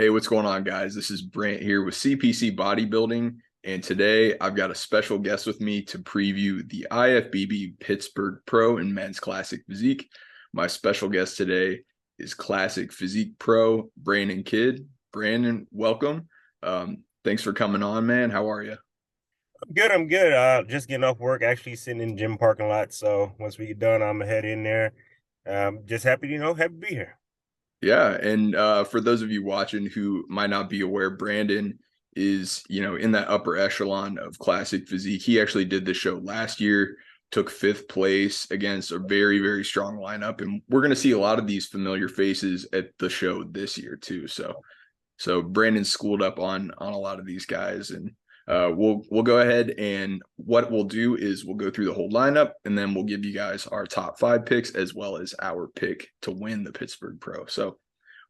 Hey, what's going on, guys? This is Brant here with CPC Bodybuilding, and today I've got a special guest with me to preview the IFBB Pittsburgh Pro and Men's Classic Physique. My special guest today is Classic Physique Pro Brandon Kidd. Brandon, welcome. Thanks for coming on, man. How are you? I'm good. I'm good. Just getting off work, actually sitting in the gym parking lot. So once we get done, I'm gonna head in there. Just happy, happy to be here. Yeah, and for those of you watching who might not be aware, Brandon is, in that upper echelon of classic physique. He actually did the show last year, took fifth place against a very, very strong lineup, and we're going to see a lot of these familiar faces at the show this year too. So Brandon's schooled up on a lot of these guys, and we'll go ahead, and what we'll do is we'll go through the whole lineup, and then we'll give you guys our top five picks as well as our pick to win the Pittsburgh Pro. So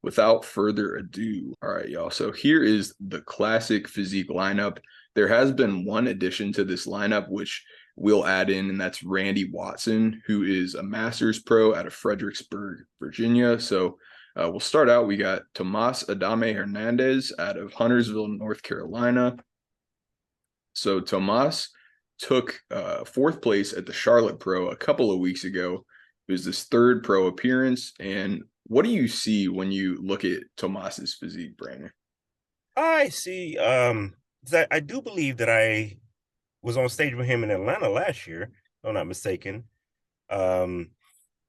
without further ado, all right, y'all. So here is the classic physique lineup. There has been one addition to this lineup, which we'll add in, and that's Randy Watson, who is a Masters Pro out of Fredericksburg, Virginia. So we'll start out. We got Tomas Adame Hernandez out of Huntersville, North Carolina. So Tomas took fourth place at the Charlotte Pro a couple of weeks ago. It was his third pro appearance. And what do you see when you look at Tomas's physique, Brandon? I see. I do believe that I was on stage with him in Atlanta last year, if I'm not mistaken. Um,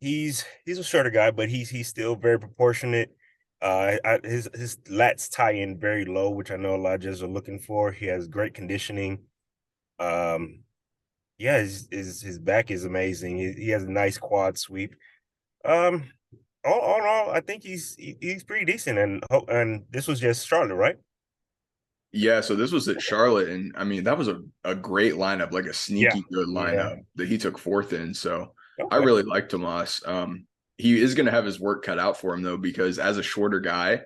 he's a shorter guy, but he's still very proportionate. His lats tie in very low, which I know a lot of judges are looking for. He has great conditioning. Um, yeah, his back is amazing. He has a nice quad sweep. Um, all in all, I think he's pretty decent. And this was just Charlotte, right? Yeah, so this was at Charlotte, and I mean that was a great lineup, like a Yeah, sneaky good yeah. lineup that he took fourth in. So I Okay. really like Tomas. He is going to have his work cut out for him though, because as a shorter guy,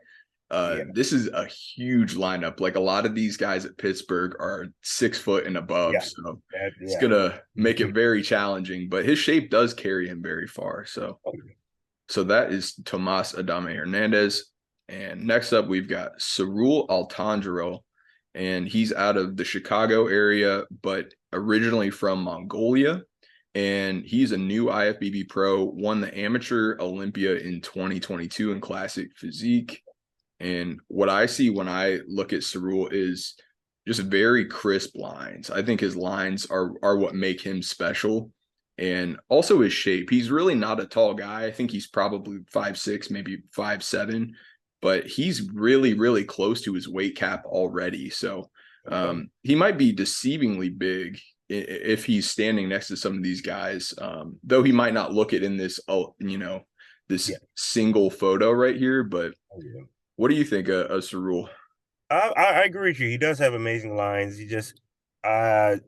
Yeah, this is a huge lineup. Like a lot of these guys at Pittsburgh are 6 foot and above, yeah, so it's yeah. gonna make it very challenging. But his shape does carry him very far. So that is Tomas Adame Hernandez. And next up, we've got Cerul Altandro, and he's out of the Chicago area, but originally from Mongolia. And he's a new IFBB pro, won the Amateur Olympia in 2022 in Classic Physique. And what I see when I look at Cerul is just very crisp lines. I think his lines are what make him special. And also his shape. He's really not a tall guy. I think he's probably 5'6", maybe 5'7", but he's really, really close to his weight cap already. So Okay. he might be deceivingly big if he's standing next to some of these guys, though he might not look it in this, this Yeah. single photo right here. But Oh, yeah. what do you think of Cerul? I agree with you. He does have amazing lines. He just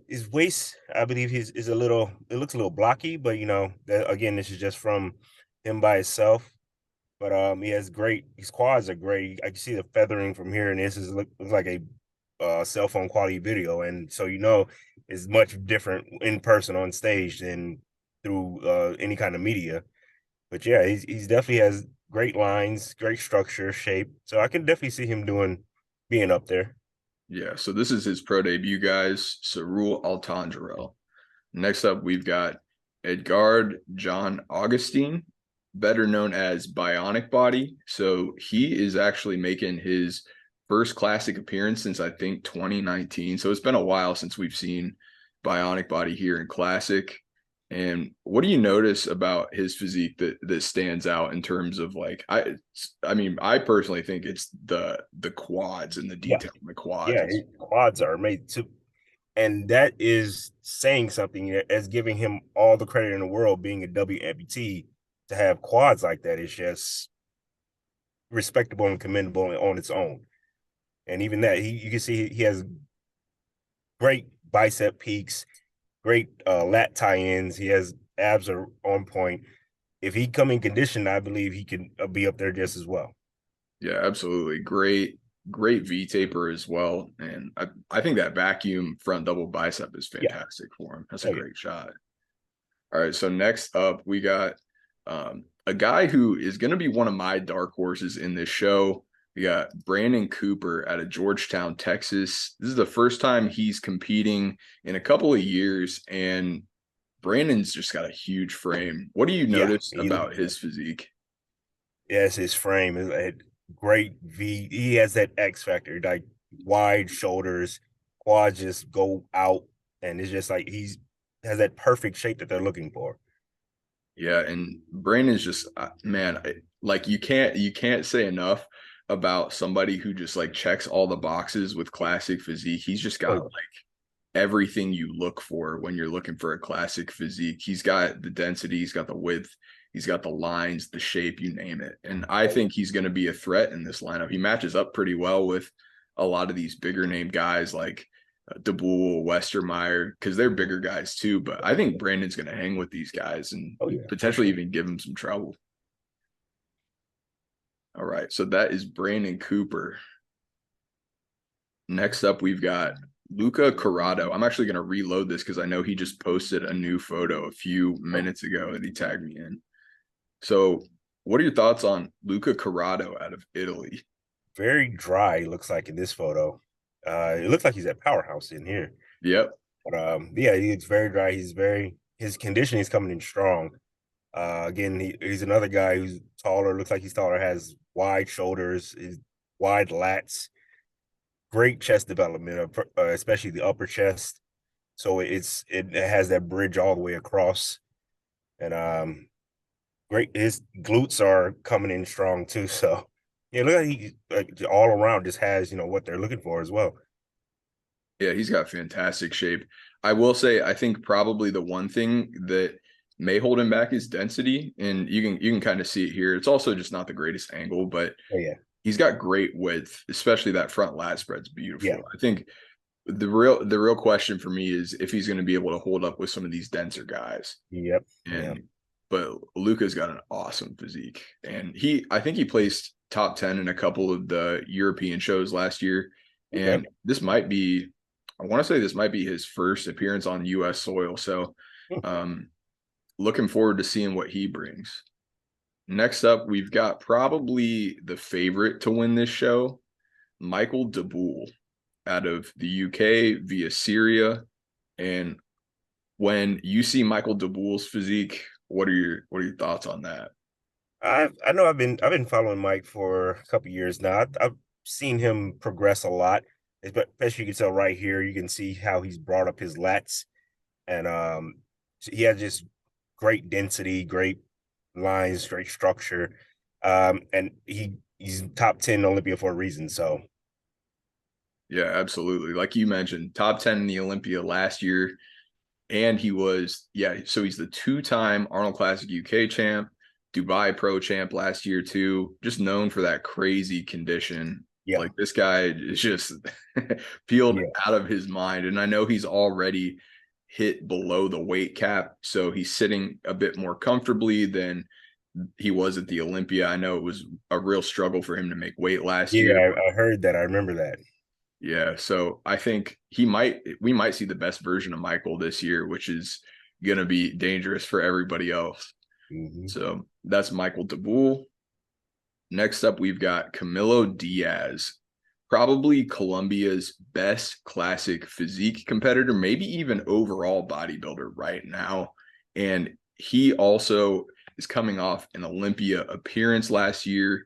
his waist, I believe his is a little it looks a little blocky, but again, this is just from him by himself. But he has great his quads are great. I can see the feathering from here, and this looks like a cell phone quality video. And so it's much different in person on stage than through any kind of media. But yeah, he's definitely has great lines, great structure, shape. So I can definitely see him being up there. Yeah, so this is his pro debut, guys. Cerul Altandro. Next up, we've got Edgard John Augustine, better known as Bionic Body. So he is actually making his first classic appearance since I think 2019. So it's been a while since we've seen Bionic Body here in classic. And what do you notice about his physique that stands out in terms of like I mean I personally think it's the quads and the Yeah, detail in the quads. yeah, his quads are made to, and that is saying something as giving him all the credit in the world being a W amputee to have quads like that is just respectable and commendable on its own. And even that, you can see he has great bicep peaks, great lat tie-ins. He has abs are on point. If he come in condition, I believe he can be up there just as well. Yeah, absolutely. Great V taper as well. And I think that vacuum front double bicep is Yeah. fantastic for him. That's a Oh yeah. great shot. All right. So next up, we got a guy who is going to be one of my dark horses in this show. We got Brandon Cooper out of Georgetown, Texas. This is the first time he's competing in a couple of years, and Brandon's just got a huge frame. What do you Yeah, notice about his physique? yes, his frame is a great V. He has that X factor, like wide shoulders, quads just go out, and it's just like he's has that perfect shape that they're looking for. Yeah, and Brandon's just man, like you can't say enough about somebody who just like checks all the boxes with classic physique. He's just Oh got yeah. like everything you look for when you're looking for a classic physique. He's got the density, he's got the width, he's got the lines, the shape, you name it. And I Oh, yeah. think he's going to be a threat in this lineup. He matches up pretty well with a lot of these bigger name guys like DeBoel, Westermeyer, because they're bigger guys too. But I think Brandon's going to hang with these guys and Oh yeah, for potentially sure. even give him some trouble. All right. So that is Brandon Cooper. Next up, we've got Luca Corrado. I'm actually going to reload this because I know he just posted a new photo a few Oh, minutes ago that he tagged me in. So, what are your thoughts on Luca Corrado out of Italy? very dry, looks like in this photo. It looks like he's at Powerhouse in here. Yep. But yeah, he's very dry. His conditioning is coming in strong. Again, he's another guy who's taller, looks like he's taller, has wide shoulders, wide lats, great chest development, especially the upper chest. So it has that bridge all the way across. And great, his glutes are coming in strong too. So yeah, look like he like all around just has, what they're looking for as well. Yeah, he's got fantastic shape. I will say, I think probably the one thing that may hold him back is density, and you can kind of see it here. It's also just not the greatest angle, but Oh yeah. he's got great width, especially that front lat spread's Yeah. beautiful. I think the real question for me is if he's going to be able to hold up with some of these denser guys. Yep. Yeah. And but Luca's got an awesome physique, and I think he placed top 10 in a couple of the European shows last year, Okay. and this might be, I want to say this might be his first appearance on U.S. soil. So, Hmm. um, looking forward to seeing what he brings. Next up, we've got probably the favorite to win this show, Michael DeBoel out of the UK via Syria. And when you see Michael DeBoel's physique, what are your thoughts on that? I know I've been following Mike for a couple years now. I've seen him progress a lot, especially you can tell right here. You can see how he's brought up his lats, and he has just great density, great lines, great structure, and he's top 10 Olympia for a reason. So Yeah, absolutely. Like you mentioned, top 10 in the Olympia last year. And he was, yeah, so he's the two-time Arnold Classic UK champ, Dubai Pro champ last year too. Just known for that crazy condition. yeah, Like this guy is just peeled yeah, out of his mind. And I know he's already hit below the weight cap, so he's sitting a bit more comfortably than he was at the Olympia. I know it was a real struggle for him to make weight last yeah. year. I heard that. I remember that. Yeah, so I think we might see the best version of Michael this year, which is going to be dangerous for everybody else. Hmm. So that's Michael DeBoel. Next up, we've got Camilo Diaz, probably Colombia's best classic physique competitor, maybe even overall bodybuilder right now. And he also is coming off an Olympia appearance last year,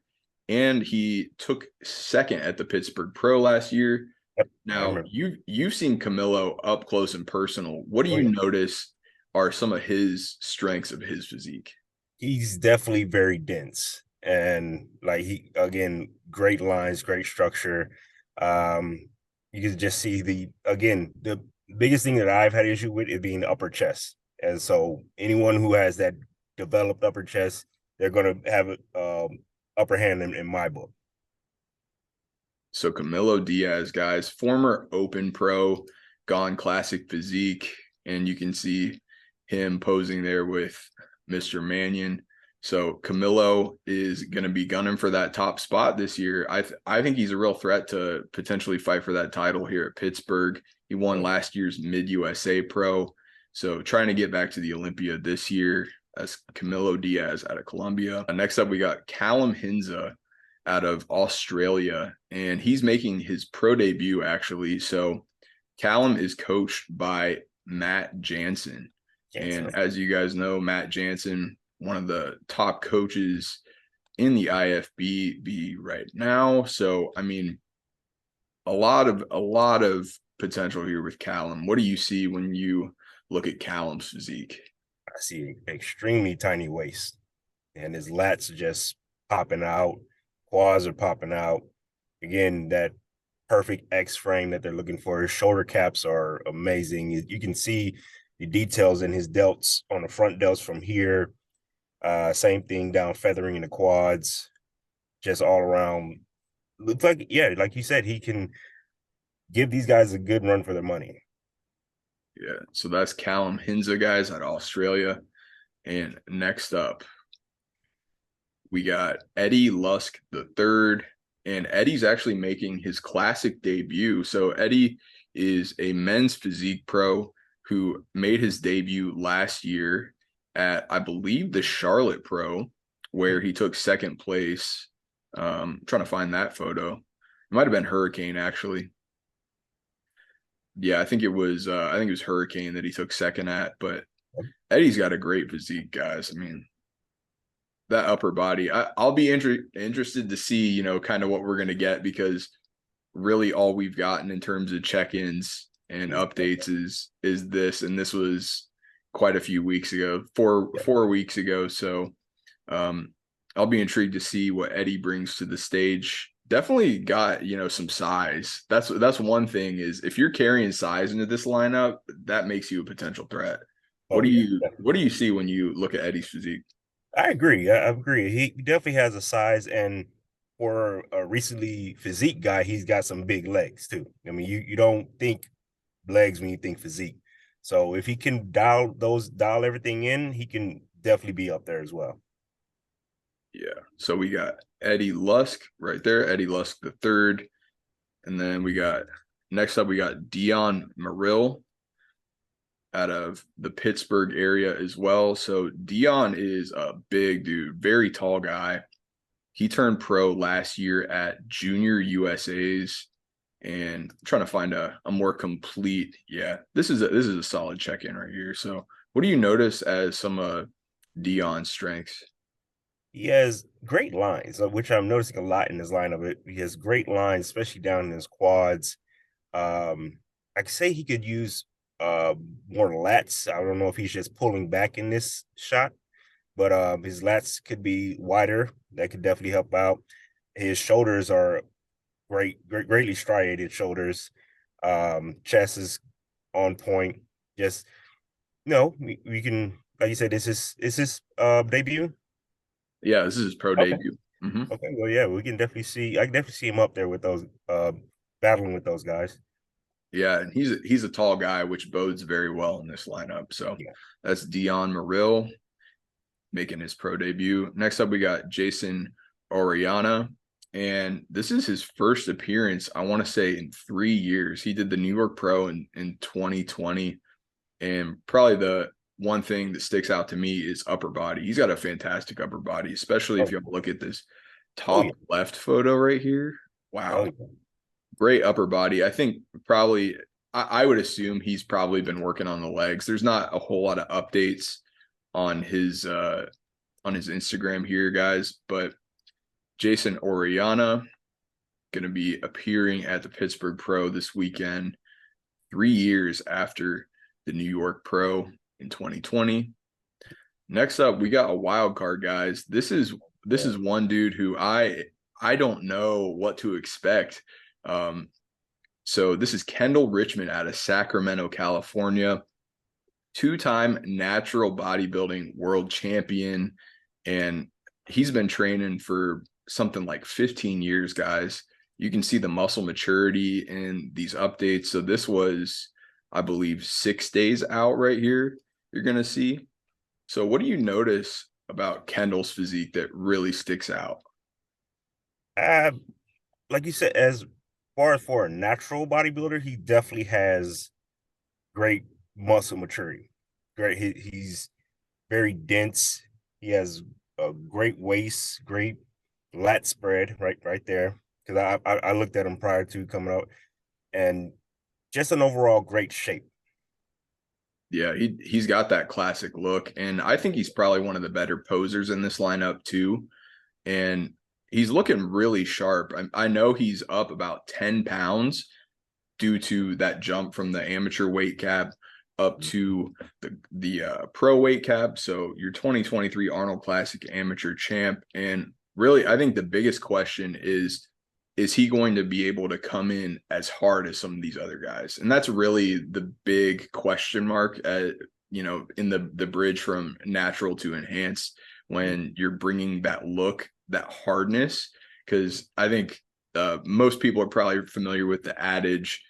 and he took second at the Pittsburgh Pro last year. Yep, I Now, remember. you've seen Camilo up close and personal. What do Oh you yeah. notice are some of his strengths of his physique? He's definitely very dense and like he again great lines, great structure. um you can just see the biggest thing that I've had issue with is being the upper chest, and so anyone who has that developed upper chest, they're going to have upper hand in my book. So Camilo Diaz, guys, former Open Pro, gone classic physique, and you can see him posing there with Mr. Mannion. So Camilo is going to be gunning for that top spot this year. I think he's a real threat to potentially fight for that title here at Pittsburgh. He won last year's Mid USA Pro, so trying to get back to the Olympia this year. That's Camilo Diaz out of Colombia. Next up, we got Callum Hinza out of Australia, and he's making his pro debut actually. So Callum is coached by Matt Jansen. Jansen. And as you guys know, Matt Jansen, one of the top coaches in the IFBB right now. So, I mean, a lot of potential here with Callum. What do you see when you look at Callum's physique? I see extremely tiny waist, and his lats are just popping out, quads are popping out. Again, that perfect X frame that they're looking for. His shoulder caps are amazing. You can see the details in his delts on the front delts from here. Same thing down feathering in the quads, just all around. Looks like, yeah, like you said, he can give these guys a good run for their money. Yeah, so that's Callum Hinza, guys, out of Australia. And next up, we got Eddie Lusk the third, and Eddie's actually making his classic debut. So Eddie is a men's physique pro who made his debut last year at, I believe, the Charlotte Pro, where he took second place. Trying to find that photo. It might have been Hurricane actually. Yeah, I think it was Hurricane that he took second at, but Eddie's got a great physique, guys. I mean, that upper body. I'll be interested to see, kind of what we're gonna get, because really all we've gotten in terms of check-ins and updates is this, and this was quite a few weeks ago, four weeks ago. So I'll be intrigued to see what Eddie brings to the stage. Definitely got, some size. That's one thing, is if you're carrying size into this lineup, that makes you a potential threat. Oh yeah, What do you see when you look at Eddie's physique? I agree. I agree. He definitely has a size, and for a recently physique guy, he's got some big legs too. I mean, you don't think legs when you think physique. So if he can dial everything in, he can definitely be up there as well. Yeah. So we got Eddie Lusk right there, Eddie Lusk the third. And then next up, we got Dion Marill out of the Pittsburgh area as well. So Dion is a big dude, very tall guy. He turned pro last year at Junior USA's, and I'm trying to find a more complete. Yeah, this is a solid check-in right here. So what do you notice as some Dion's strengths? He has great lines, which I'm noticing a lot in his lineup. He has great lines, especially down in his quads. I could say he could use more lats. I don't know if he's just pulling back in this shot, but his lats could be wider. That could definitely help out. His shoulders are greatly striated shoulders. Chest is on point. Just we can, like you said, this is debut. Yeah, this is his pro Okay. debut. Hmm. Okay. Well, yeah, we can definitely see. I can definitely see him up there with those battling with those guys. Yeah, and he's a tall guy, which bodes very well in this lineup. So Yeah. that's Dion Marill making his pro debut. Next up, we got Jason Oriana, and this is his first appearance, I want to say, in 3 years. He did the New York Pro in 2020, and probably the one thing that sticks out to me is upper body. He's got a fantastic upper body, especially if Oh, you look at this oh yeah. top left photo right here. Oh Wow, yeah. great upper body. I think probably I would assume he's probably been working on the legs. There's not a whole lot of updates on his Instagram here, guys, but Jason Oriana going to be appearing at the Pittsburgh Pro this weekend, 3 years after the New York Pro in 2020. Next up, we got a wild card, guys. This is one dude who I don't know what to expect. Um, so this is Kendall Richmond out of Sacramento, California, two-time natural bodybuilding world champion, and he's been training for something like 15 years, guys. You can see the muscle maturity in these updates. So this was, I believe, 6 days out right here. You're going to see. So what do you notice about Kendall's physique that really sticks out? Uh, like you said, as far as for a natural bodybuilder, he definitely has great muscle maturity. Great, he's very dense. He has a great waist, great lat spread right there, because I looked at him prior to coming out, and just an overall great shape. Yeah, he's got that classic look, and I think he's probably one of the better posers in this lineup too. And he's looking really sharp. I know he's up about 10 pounds due to that jump from the amateur weight cap up to the pro weight cap. So your 2023 Arnold Classic amateur champ. And really, I think the biggest question is he going to be able to come in as hard as some of these other guys? And that's really the big question mark in the bridge from natural to enhanced when you're bringing that look, that hardness. Because I think most people are probably familiar with the adage,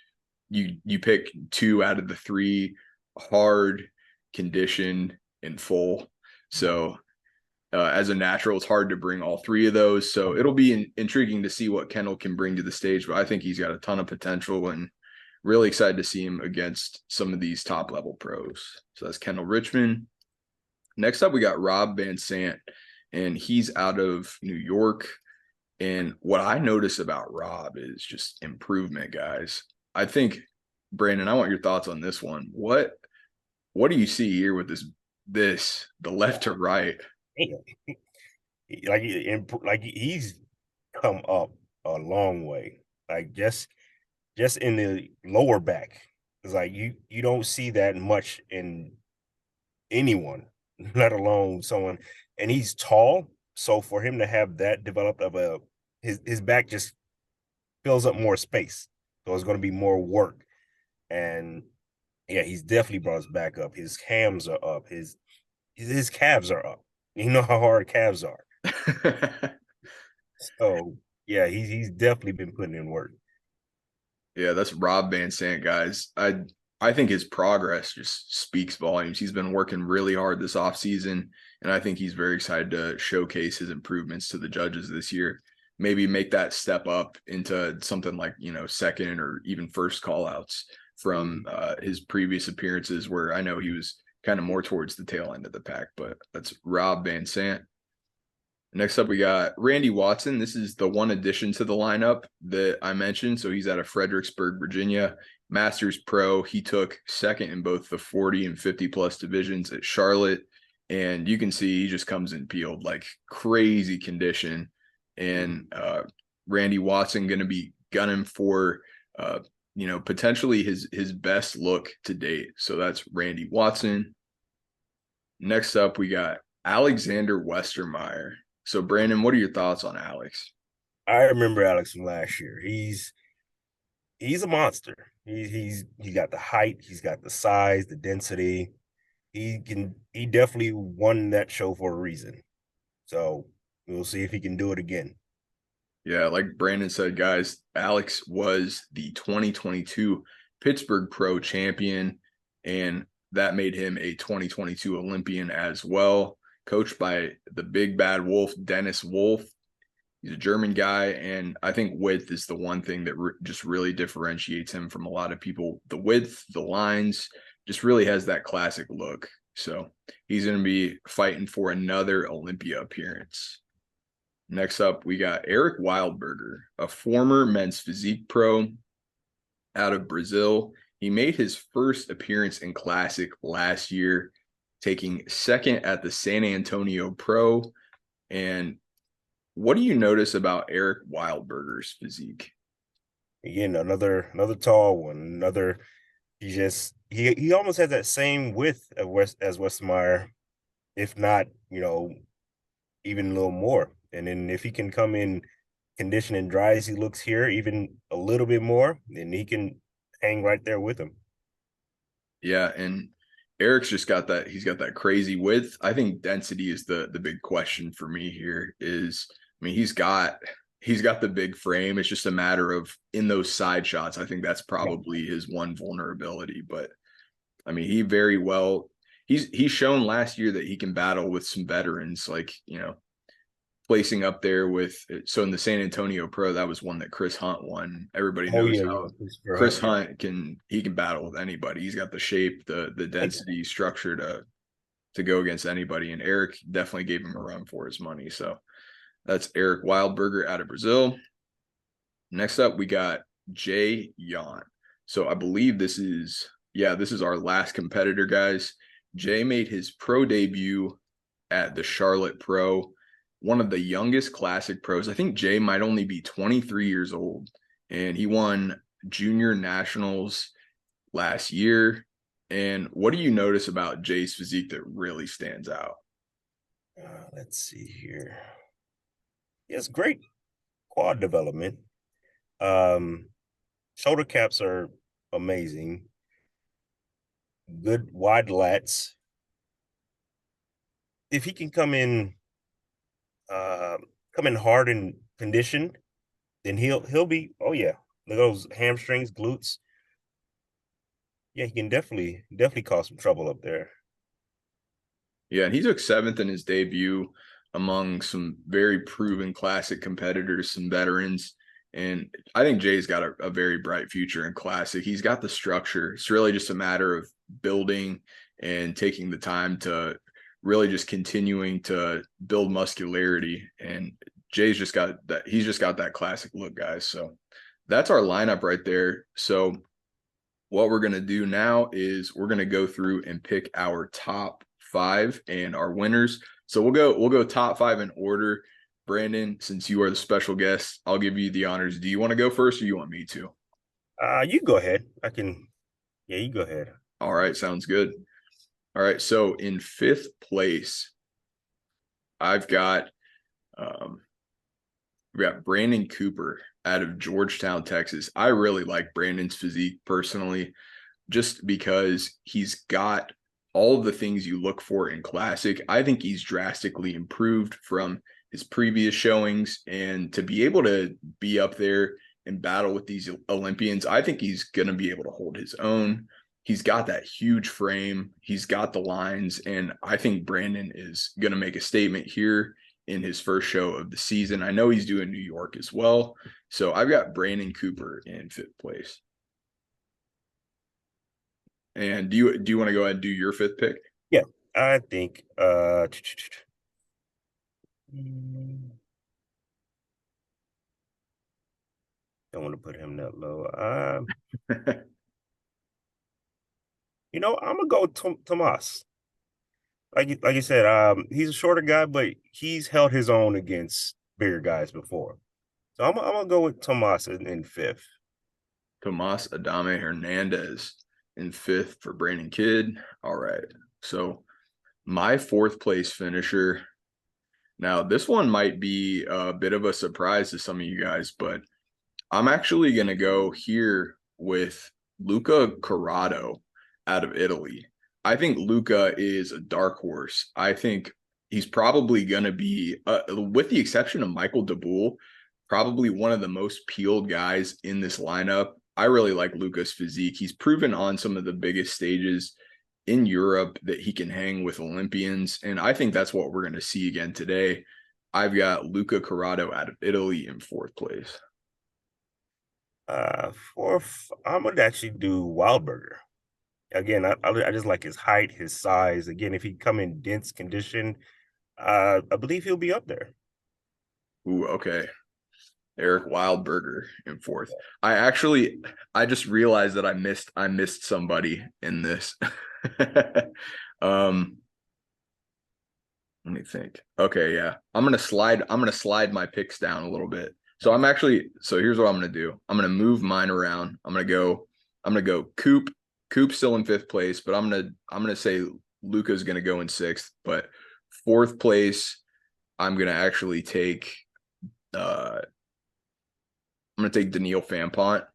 you pick 2 out of the 3 hard, conditioned, and full. So as a natural, it's hard to bring all 3 of those. So it'll be intriguing to see what Kendall can bring to the stage. But I think he's got a ton of potential, and really excited to see him against some of these top level pros. So that's Kendall Richmond. Next up, we got Rob Van Sant, and he's out of New York. And what I notice about Rob is just improvement, guys. I think, Brandon, I want your thoughts on this one. What do you see here with this the left to right? Like he's come up a long way. Like just in the lower back. It's like you don't see that much in anyone, let alone someone. And he's tall, so for him to have that developed of his back just fills up more space. So it's going to be more work. And yeah, he's definitely brought his back up. His hams are up. His calves are up. You know how hard calves are. So yeah, he's definitely been putting in work. Yeah, that's Rob Van Sant, guys. I think his progress just speaks volumes. He's been working really hard this offseason, and I think he's very excited to showcase his improvements to the judges this year. Maybe make that step up into something like, second or even first call outs from his previous appearances, where I know he was kind of more towards the tail end of the pack. But that's Rob Van Sant. Next up, we got Randy Watson. This is the one addition to the lineup that I mentioned. So he's out of Fredericksburg, Virginia, Masters Pro. He took second in both the 40 and 50 plus divisions at Charlotte. And you can see he just comes in peeled, like crazy condition. And Randy Watson going to be gunning for, potentially his best look to date. So that's Randy Watson. Next up, we got Alexander Westermeyer. So, Brandon, what are your thoughts on Alex? I remember Alex from last year. He's a monster. He got the height, he's got the size, the density. He definitely won that show for a reason. So we'll see if he can do it again. Yeah, like Brandon said, guys, Alex was the 2022 Pittsburgh Pro champion, and that made him a 2022 Olympian as well, coached by the big bad wolf, Dennis Wolf. He's a German guy, and I think width is the one thing that just really differentiates him from a lot of people. The width, the lines, just really has that classic look. So he's going to be fighting for another Olympia appearance. Next up, we got Eric Wildberger, a former men's physique pro out of Brazil. He made his first appearance in Classic last year, taking second at the San Antonio Pro. And what do you notice about Eric Wildberger's physique? Again, another tall one. Another he almost has that same width as Westmeyer, if not, even a little more. And then if he can come in condition and dry as he looks here, even a little bit more, then he can hang right there with him. Yeah, and Eric's just got that. He's got that crazy width. I think density is the big question for me here. He's got the big frame. It's just a matter of in those side shots. I think that's probably his one vulnerability. But he very well. He's shown last year that he can battle with some veterans, like placing up there with. So in the San Antonio Pro, that was one that Chris Hunt won. Everybody knows how Chris Hunt can battle with anybody. He's got the shape, the density, structure to go against anybody. And Eric definitely gave him a run for his money. So That's Eric Wildberger out of Brazil. Next up, we got Jay Yon. So I believe this is our last competitor, guys. Jay made his pro debut at the Charlotte Pro, one of the youngest classic pros. I think Jay might only be 23 years old, and he won junior nationals last year. And what do you notice about Jay's physique that really stands out? Let's see here. He has great quad development. Um, Shoulder caps are amazing. Good wide lats. If he can uh, come in hard and conditioned, then he'll be. Oh yeah, look at those hamstrings, glutes. Yeah, he can definitely cause some trouble up there. Yeah, and he took seventh in his debut among some very proven classic competitors, some veterans. And I think Jay's got a very bright future in classic. He's got the structure. It's really just a matter of building and taking the time to really just continuing to build muscularity. And Jay's just got that. He's just got that classic look, guys. So that's our lineup right there. So what we're going to do now is we're going to go through and pick our top five and our winners. So we'll go top five in order. Brandon, since you are the special guest, I'll give you the honors. Do you want to go first or you want me to? You go ahead. I can. Yeah, you go ahead. All right, sounds good. All right, so in fifth place, I've got we got Brandon Cooper out of Georgetown, Texas. I really like Brandon's physique personally, just because he's got all of the things you look for in classic. I think he's drastically improved from his previous showings, and to be able to be up there and battle with these Olympians, I think he's going to be able to hold his own. He's got that huge frame. He's got the lines, and I think Brandon is going to make a statement here in his first show of the season. I know he's doing New York as well. So I've got Brandon Cooper in fifth place. And do you want to go ahead and do your fifth pick? Yeah, I think don't want to put him that low. I'm gonna go Tomas. Like you said, he's a shorter guy, but he's held his own against bigger guys before. So I'm gonna go with Tomas in fifth. Tomas Adame Hernandez in fifth for Brandon Kidd. All right. So my fourth place finisher. Now, this one might be a bit of a surprise to some of you guys, but I'm actually going to go here with Luca Corrado out of Italy. I think Luca is a dark horse. I think he's probably going to be, with the exception of Michael DeBoule, probably one of the most peeled guys in this lineup. I really like Luca's physique. He's proven on some of the biggest stages in Europe that he can hang with Olympians, and I think that's what we're going to see again today. I've got Luca Corrado out of Italy in fourth place. Fourth, I'm gonna actually do Wildberger. Again, I just like his height, his size. Again, if he come in dense condition, I believe he'll be up there. Ooh, okay. Eric Wildberger in fourth. I just realized that I missed somebody in this. Let me think. Okay, yeah. I'm gonna slide my picks down a little bit. So here's what I'm gonna do. I'm gonna move mine around. I'm gonna go Coop. Coop's still in fifth place, but I'm gonna say Luca's gonna go in sixth. But fourth place, I'm gonna actually take I'm going to take Daniil Fampont,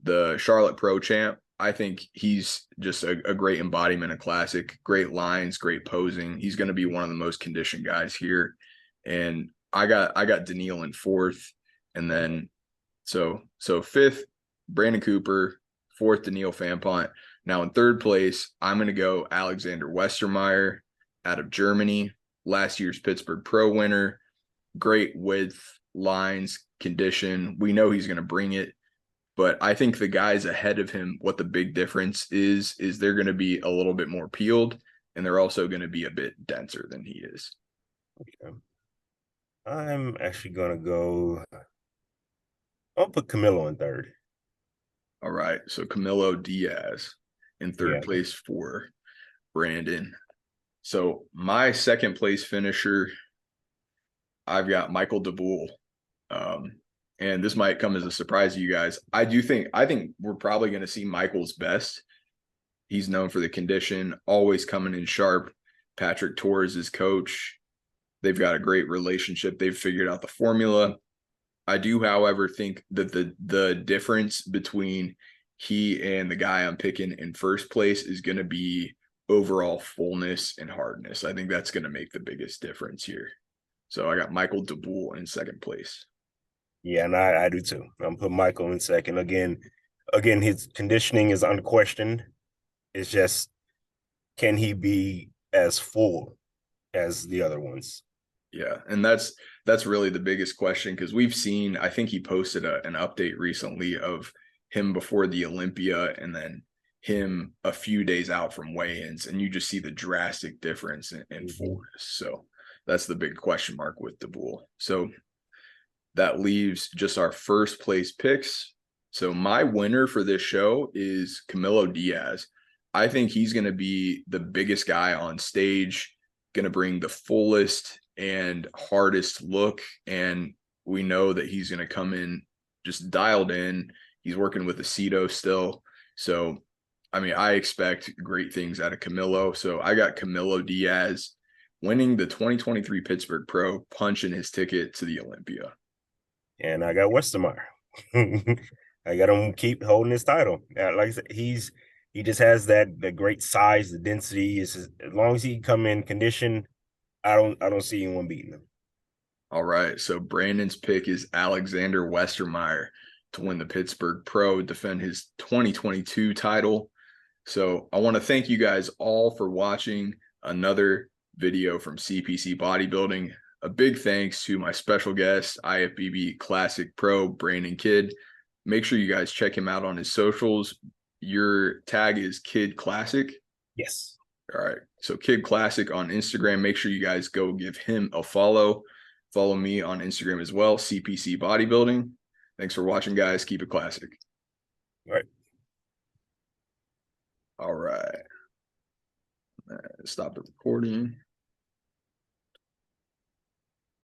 the Charlotte Pro champ. I think he's just a great embodiment of classic, great lines, great posing. He's going to be one of the most conditioned guys here. And I got Daniil in fourth. And then so fifth, Brandon Cooper, fourth, Daniil Fampont. Now in third place, I'm going to go Alexander Westermeyer out of Germany, last year's Pittsburgh Pro winner. Great width, lines, condition. We know he's going to bring it, but I think the guys ahead of him, what the big difference is they're going to be a little bit more peeled, and they're also going to be a bit denser than he is. Okay. I'm actually gonna go. I'll put Camilo in third. All right. So Camilo Diaz in third Yeah. place for Brandon. So my second place finisher, I've got Michael DeBoel. Um, and this might come as a surprise to you guys. I think we're probably going to see Michael's best. He's known for the condition, always coming in sharp. Patrick Torres, his coach. They've got a great relationship. They've figured out the formula. I do, however, think that the difference between he and the guy I'm picking in first place is going to be overall fullness and hardness. I think that's going to make the biggest difference here. So I got Michael DeBoel in second place. Yeah, and I do too. I'm putting Michael in second. Again, his conditioning is unquestioned. It's just, can he be as full as the other ones? Yeah, and that's really the biggest question because we've seen. I think he posted an update recently of him before the Olympia and then him a few days out from weigh-ins, and you just see the drastic difference in fullness. So that's the big question mark with DeBoel. So that leaves just our first place picks. So my winner for this show is Camilo Diaz. I think he's going to be the biggest guy on stage, going to bring the fullest and hardest look. And we know that he's going to come in just dialed in. He's working with Aceto still. So, I mean, I expect great things out of Camilo. So I got Camilo Diaz winning the 2023 Pittsburgh Pro, punching his ticket to the Olympia. And I got Westermeyer. I got him keep holding his title. Like I said, he just has that great size, the density. Is as long as he come in condition, I don't see anyone beating him. All right. So Brandon's pick is Alexander Westermeyer to win the Pittsburgh Pro, defend his 2022 title. So I want to thank you guys all for watching another video from CPC Bodybuilding. A big thanks to my special guest, IFBB Classic Pro, Brandon Kidd. Make sure you guys check him out on his socials. Your tag is Kidd Classic. Yes. All right. So Kidd Classic on Instagram. Make sure you guys go give him a follow. Follow me on Instagram as well, CPC Bodybuilding. Thanks for watching, guys. Keep it classic. All right. All right. Stop the recording.